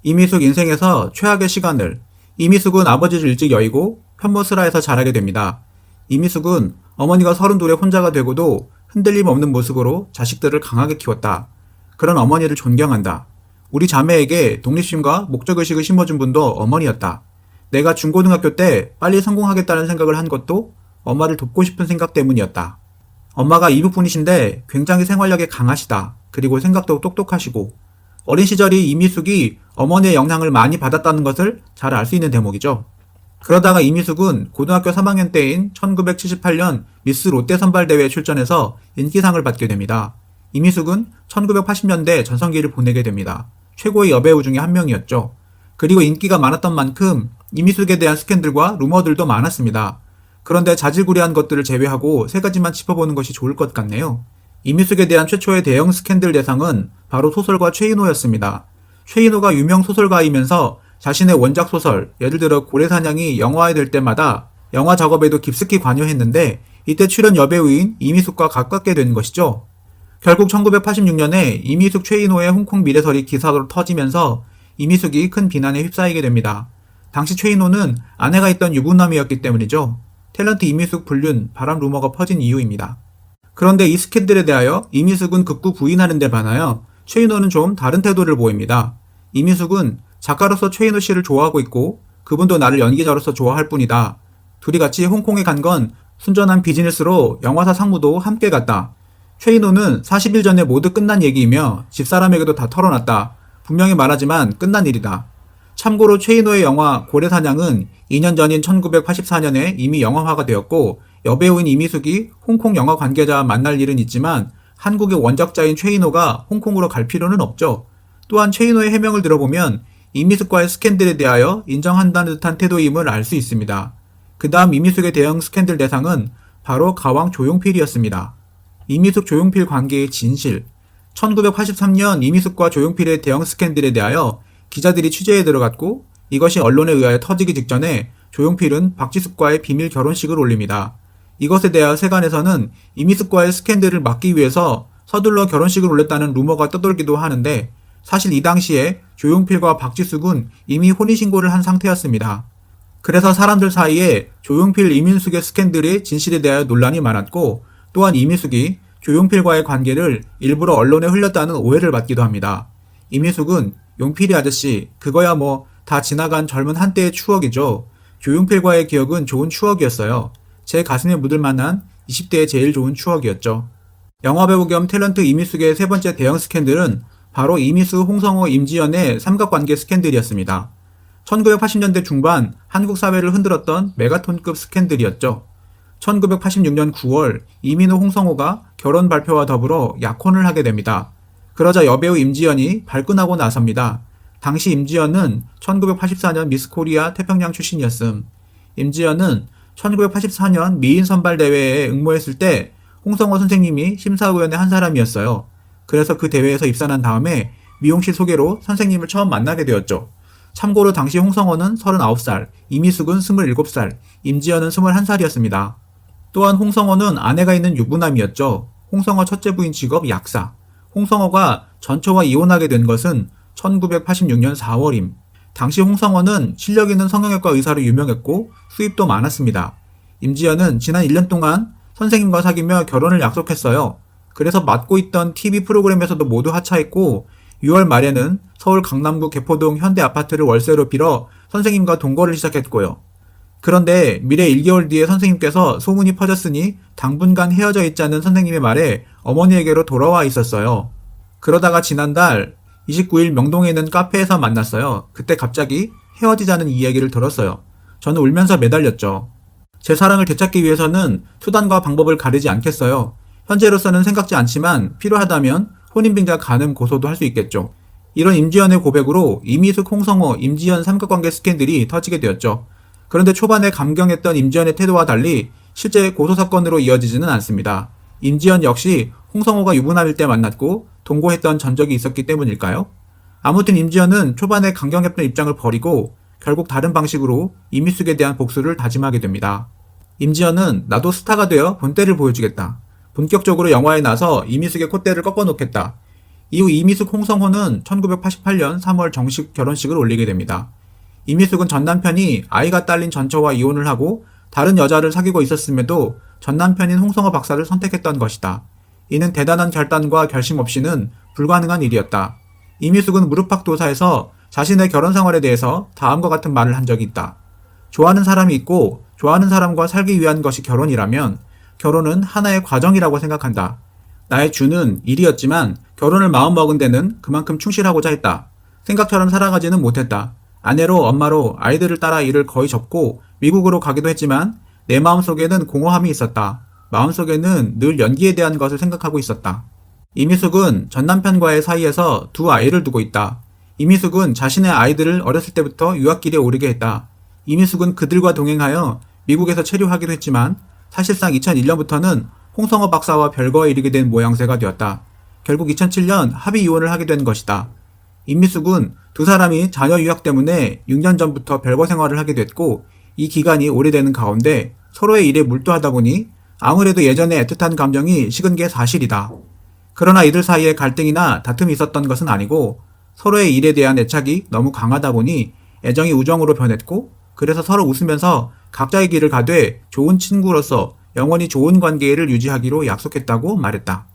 이미숙 인생에서 최악의 시간을. 이미숙은 아버지를 일찍 여의고 편모스라에서 자라게 됩니다. 이미숙은 어머니가 32에 혼자가 되고도 흔들림 없는 모습으로 자식들을 강하게 키웠다. 그런 어머니를 존경한다. 우리 자매에게 독립심과 목적의식을 심어준 분도 어머니였다. 내가 중고등학교 때 빨리 성공하겠다는 생각을 한 것도 엄마를 돕고 싶은 생각 때문이었다. 엄마가 이북분이신데 굉장히 생활력이 강하시다. 그리고 생각도 똑똑하시고 어린 시절이 이미숙이 어머니의 영향을 많이 받았다는 것을 잘 알 수 있는 대목이죠. 그러다가 이미숙은 고등학교 3학년 때인 1978년 미스 롯데 선발대회에 출전해서 인기상을 받게 됩니다. 이미숙은 1980년대 전성기를 보내게 됩니다. 최고의 여배우 중에 한 명이었죠. 그리고 인기가 많았던 만큼 이미숙에 대한 스캔들과 루머들도 많았습니다. 그런데 자질구레한 것들을 제외하고 세 가지만 짚어보는 것이 좋을 것 같네요. 이미숙에 대한 최초의 대형 스캔들 대상은 바로 소설가 최인호였습니다. 최인호가 유명 소설가이면서 자신의 원작 소설, 예를 들어 고래사냥이 영화화될 때마다 영화 작업에도 깊숙이 관여했는데 이때 출연 여배우인 이미숙과 가깝게 된 것이죠. 결국 1986년에 이미숙 최인호의 홍콩 미래설이 기사로 터지면서 이미숙이 큰 비난에 휩싸이게 됩니다. 당시 최인호는 아내가 있던 유부남이었기 때문이죠. 탤런트 이미숙 불륜, 바람 루머가 퍼진 이유입니다. 그런데 이 스캔들에 대하여 이미숙은 극구 부인하는 데 반하여 최인호는 좀 다른 태도를 보입니다. 이미숙은 작가로서 최인호 씨를 좋아하고 있고 그분도 나를 연기자로서 좋아할 뿐이다. 둘이 같이 홍콩에 간 건 순전한 비즈니스로 영화사 상무도 함께 갔다. 최인호는 40일 전에 모두 끝난 얘기이며 집사람에게도 다 털어놨다. 분명히 말하지만 끝난 일이다. 참고로 최인호의 영화 고래사냥은 2년 전인 1984년에 이미 영화화가 되었고 여배우인 이미숙이 홍콩 영화 관계자와 만날 일은 있지만 한국의 원작자인 최인호가 홍콩으로 갈 필요는 없죠. 또한 최인호의 해명을 들어보면 이미숙과의 스캔들에 대하여 인정한다는 듯한 태도임을 알 수 있습니다. 그 다음 이미숙의 대형 스캔들 대상은 바로 가왕 조용필이었습니다. 이미숙 조용필 관계의 진실. 1983년 이미숙과 조용필의 대형 스캔들에 대하여 기자들이 취재에 들어갔고 이것이 언론에 의하여 터지기 직전에 조용필은 박지숙과의 비밀 결혼식을 올립니다. 이것에 대하여 세간에서는 이미숙과의 스캔들을 막기 위해서 서둘러 결혼식을 올렸다는 루머가 떠돌기도 하는데 사실 이 당시에 조용필과 박지숙은 이미 혼인신고를 한 상태였습니다. 그래서 사람들 사이에 조용필 이민숙의 스캔들의 진실에 대하여 논란이 많았고 또한 이미숙이 조용필과의 관계를 일부러 언론에 흘렸다는 오해를 받기도 합니다. 이미숙은 용필이 아저씨, 그거야 뭐 다 지나간 젊은 한때의 추억이죠. 조용필과의 기억은 좋은 추억이었어요. 제 가슴에 묻을 만한 20대의 제일 좋은 추억이었죠. 영화배우 겸 탤런트 이미숙의 세 번째 대형 스캔들은 바로 이미숙, 홍성호, 임지연의 삼각관계 스캔들이었습니다. 1980년대 중반 한국 사회를 흔들었던 메가톤급 스캔들이었죠. 1986년 9월 이민호, 홍성호가 결혼 발표와 더불어 약혼을 하게 됩니다. 그러자 여배우 임지연이 발끈하고 나섭니다. 당시 임지연은 1984년 미스 코리아 태평양 출신이었음. 임지연은 1984년 미인 선발대회에 응모했을 때 홍성호 선생님이 심사위원의 한 사람이었어요. 그래서 그 대회에서 입산한 다음에 미용실 소개로 선생님을 처음 만나게 되었죠. 참고로 당시 홍성호는 39살, 이미숙은 27살, 임지연은 21살이었습니다. 또한 홍성호는 아내가 있는 유부남이었죠. 홍성호 첫째 부인 직업 약사. 홍성호가 전처와 이혼하게 된 것은 1986년 4월임. 당시 홍성호는 실력 있는 성형외과 의사로 유명했고 수입도 많았습니다. 임지연은 지난 1년 동안 선생님과 사귀며 결혼을 약속했어요. 그래서 맡고 있던 TV 프로그램에서도 모두 하차했고 6월 말에는 서울 강남구 개포동 현대 아파트를 월세로 빌어 선생님과 동거를 시작했고요. 그런데 미래 1개월 뒤에 선생님께서 소문이 퍼졌으니 당분간 헤어져 있자는 선생님의 말에 어머니에게로 돌아와 있었어요. 그러다가 지난달 29일 명동에 있는 카페에서 만났어요. 그때 갑자기 헤어지자는 이야기를 들었어요. 저는 울면서 매달렸죠. 제 사랑을 되찾기 위해서는 수단과 방법을 가리지 않겠어요. 현재로서는 생각지 않지만 필요하다면 혼인빙자 간음 고소도 할 수 있겠죠. 이런 임지연의 고백으로 이미숙, 홍성호, 임지연 삼각관계 스캔들이 터지게 되었죠. 그런데 초반에 감경했던 임지연의 태도와 달리 실제 고소사건으로 이어지지는 않습니다. 임지연 역시 홍성호가 유부남일 때 만났고 동거했던 전적이 있었기 때문일까요? 아무튼 임지연은 초반에 강경했던 입장을 버리고 결국 다른 방식으로 이미숙에 대한 복수를 다짐하게 됩니다. 임지연은 나도 스타가 되어 본때를 보여주겠다. 본격적으로 영화에 나서 이미숙의 콧대를 꺾어놓겠다. 이후 이미숙 홍성호는 1988년 3월 정식 결혼식을 올리게 됩니다. 이미숙은 전 남편이 아이가 딸린 전처와 이혼을 하고 다른 여자를 사귀고 있었음에도 전 남편인 홍성호 박사를 선택했던 것이다. 이는 대단한 결단과 결심 없이는 불가능한 일이었다. 이미숙은 무릎팍도사에서 자신의 결혼 생활에 대해서 다음과 같은 말을 한 적이 있다. 좋아하는 사람이 있고 좋아하는 사람과 살기 위한 것이 결혼이라면 결혼은 하나의 과정이라고 생각한다. 나의 주는 일이었지만 결혼을 마음먹은 데는 그만큼 충실하고자 했다. 생각처럼 살아가지는 못했다. 아내로 엄마로 아이들을 따라 일을 거의 접고 미국으로 가기도 했지만 내 마음속에는 공허함이 있었다. 마음속에는 늘 연기에 대한 것을 생각하고 있었다. 이미숙은 전 남편과의 사이에서 두 아이를 두고 있다. 이미숙은 자신의 아이들을 어렸을 때부터 유학길에 오르게 했다. 이미숙은 그들과 동행하여 미국에서 체류하기도 했지만 사실상 2001년부터는 홍성호 박사와 별거에 이르게 된 모양새가 되었다. 결국 2007년 합의 이혼을 하게 된 것이다. 이미숙은 두 사람이 자녀 유학 때문에 6년 전부터 별거 생활을 하게 됐고 이 기간이 오래되는 가운데 서로의 일에 몰두하다 보니 아무래도 예전의 애틋한 감정이 식은 게 사실이다. 그러나 이들 사이에 갈등이나 다툼이 있었던 것은 아니고 서로의 일에 대한 애착이 너무 강하다 보니 애정이 우정으로 변했고 그래서 서로 웃으면서 각자의 길을 가되 좋은 친구로서 영원히 좋은 관계를 유지하기로 약속했다고 말했다.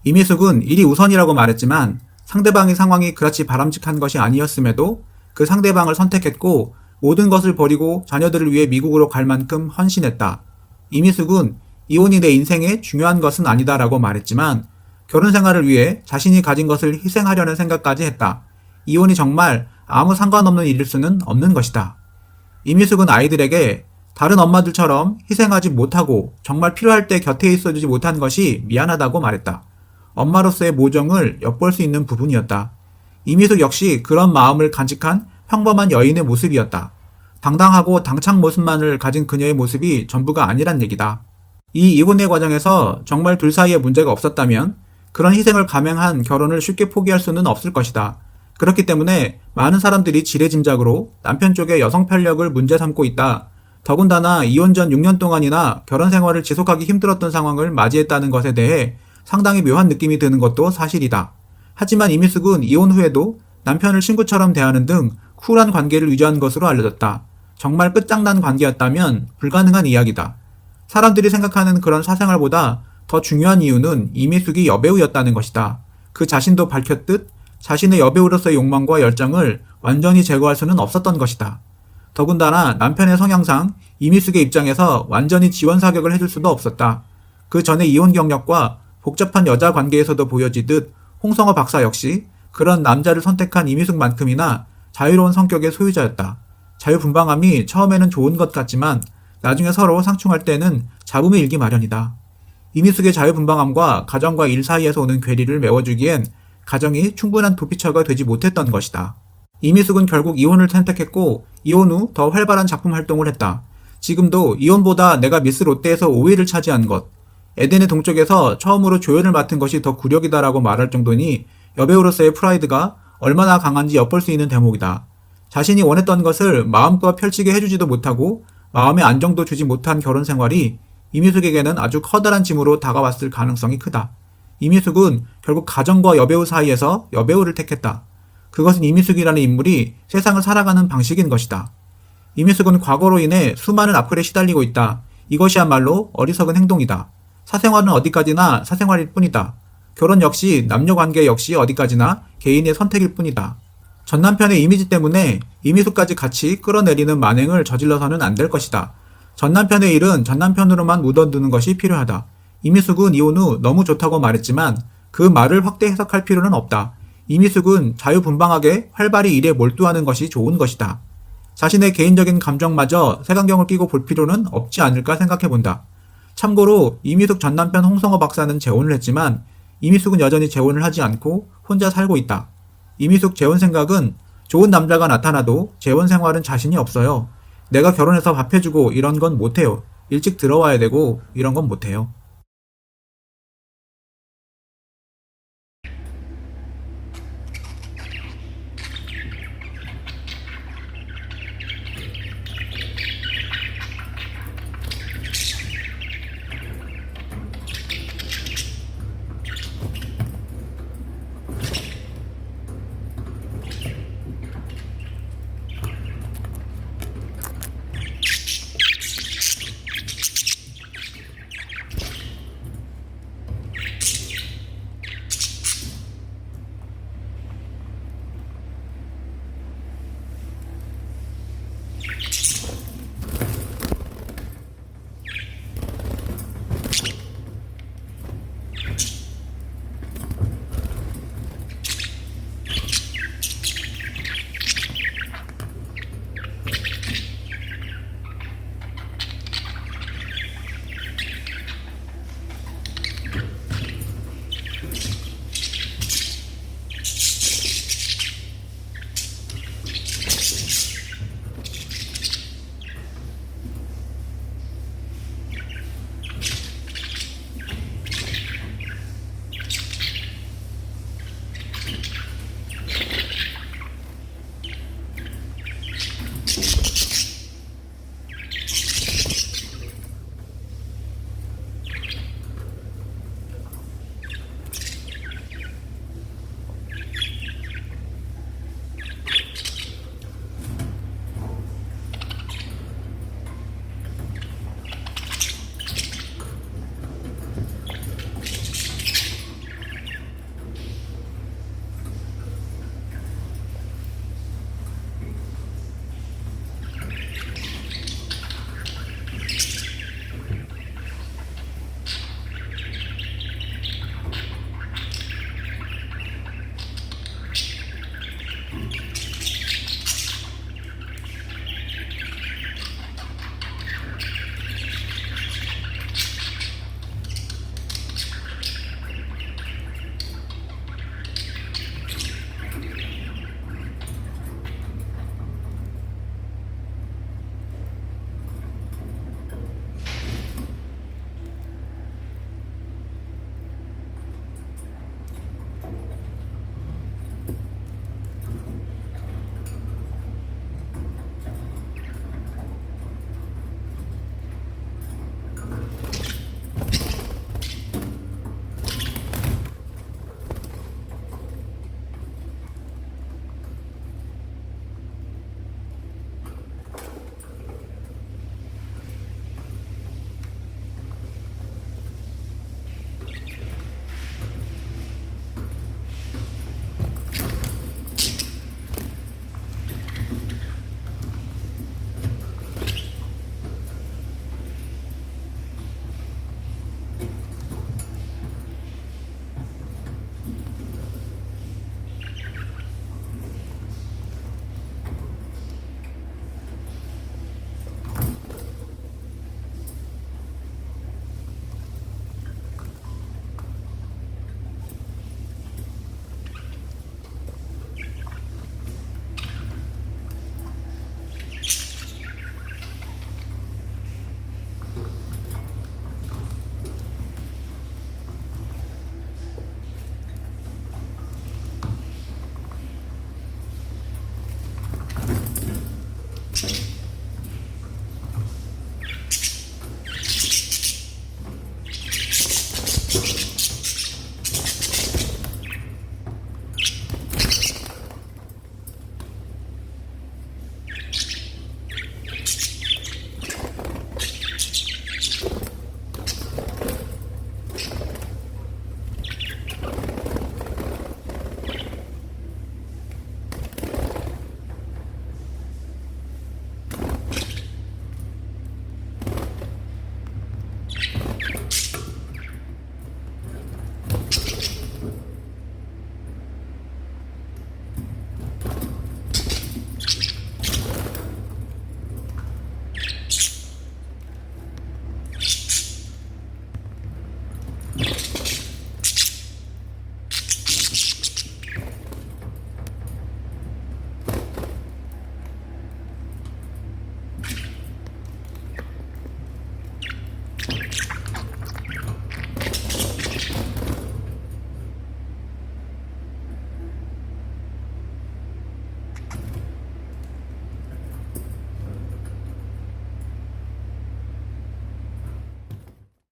이미숙은 일이 우선이라고 말했지만 상대방의 상황이 그렇지 바람직한 것이 아니었음에도 그 상대방을 선택했고 모든 것을 버리고 자녀들을 위해 미국으로 갈 만큼 헌신했다. 이미숙은 이혼이 내 인생에 중요한 것은 아니다라고 말했지만 결혼 생활을 위해 자신이 가진 것을 희생하려는 생각까지 했다. 이혼이 정말 아무 상관없는 일일 수는 없는 것이다. 이미숙은 아이들에게 다른 엄마들처럼 희생하지 못하고 정말 필요할 때 곁에 있어주지 못한 것이 미안하다고 말했다. 엄마로서의 모정을 엿볼 수 있는 부분이었다. 이미숙 역시 그런 마음을 간직한 평범한 여인의 모습이었다. 당당하고 당찬 모습만을 가진 그녀의 모습이 전부가 아니란 얘기다. 이 이혼의 과정에서 정말 둘 사이에 문제가 없었다면 그런 희생을 감행한 결혼을 쉽게 포기할 수는 없을 것이다. 그렇기 때문에 많은 사람들이 지레짐작으로 남편 쪽의 여성 편력을 문제 삼고 있다. 더군다나 이혼 전 6년 동안이나 결혼 생활을 지속하기 힘들었던 상황을 맞이했다는 것에 대해 상당히 묘한 느낌이 드는 것도 사실이다. 하지만 이미숙은 이혼 후에도 남편을 친구처럼 대하는 등 쿨한 관계를 유지한 것으로 알려졌다. 정말 끝장난 관계였다면 불가능한 이야기다. 사람들이 생각하는 그런 사생활보다 더 중요한 이유는 이미숙이 여배우였다는 것이다. 그 자신도 밝혔듯 자신의 여배우로서의 욕망과 열정을 완전히 제거할 수는 없었던 것이다. 더군다나 남편의 성향상 이미숙의 입장에서 완전히 지원 사격을 해줄 수도 없었다. 그 전에 이혼 경력과 복잡한 여자 관계에서도 보여지듯 홍성호 박사 역시 그런 남자를 선택한 이미숙만큼이나 자유로운 성격의 소유자였다. 자유분방함이 처음에는 좋은 것 같지만 나중에 서로 상충할 때는 잡음이 일기 마련이다. 이미숙의 자유분방함과 가정과 일 사이에서 오는 괴리를 메워주기엔 가정이 충분한 도피처가 되지 못했던 것이다. 이미숙은 결국 이혼을 선택했고 이혼 후 더 활발한 작품 활동을 했다. 지금도 이혼보다 내가 미스 롯데에서 5위를 차지한 것, 에덴의 동쪽에서 처음으로 조연을 맡은 것이 더 굴욕이다라고 말할 정도니 여배우로서의 프라이드가 얼마나 강한지 엿볼 수 있는 대목이다. 자신이 원했던 것을 마음껏 펼치게 해주지도 못하고 마음의 안정도 주지 못한 결혼 생활이 이미숙에게는 아주 커다란 짐으로 다가왔을 가능성이 크다. 이미숙은 결국 가정과 여배우 사이에서 여배우를 택했다. 그것은 이미숙이라는 인물이 세상을 살아가는 방식인 것이다. 이미숙은 과거로 인해 수많은 악플에 시달리고 있다. 이것이야말로 어리석은 행동이다. 사생활은 어디까지나 사생활일 뿐이다. 결혼 역시 남녀관계 역시 어디까지나 개인의 선택일 뿐이다. 전 남편의 이미지 때문에 이미숙까지 같이 끌어내리는 만행을 저질러서는 안 될 것이다. 전 남편의 일은 전 남편으로만 묻어두는 것이 필요하다. 이미숙은 이혼 후 너무 좋다고 말했지만 그 말을 확대 해석할 필요는 없다. 이미숙은 자유분방하게 활발히 일에 몰두하는 것이 좋은 것이다. 자신의 개인적인 감정마저 색안경을 끼고 볼 필요는 없지 않을까 생각해본다. 참고로 이미숙 전 남편 홍성호 박사는 재혼을 했지만 이미숙은 여전히 재혼을 하지 않고 혼자 살고 있다. 이미숙 재혼 생각은 좋은 남자가 나타나도 재혼 생활은 자신이 없어요. 내가 결혼해서 밥 해주고 이런 건 못해요. 일찍 들어와야 되고 이런 건 못해요.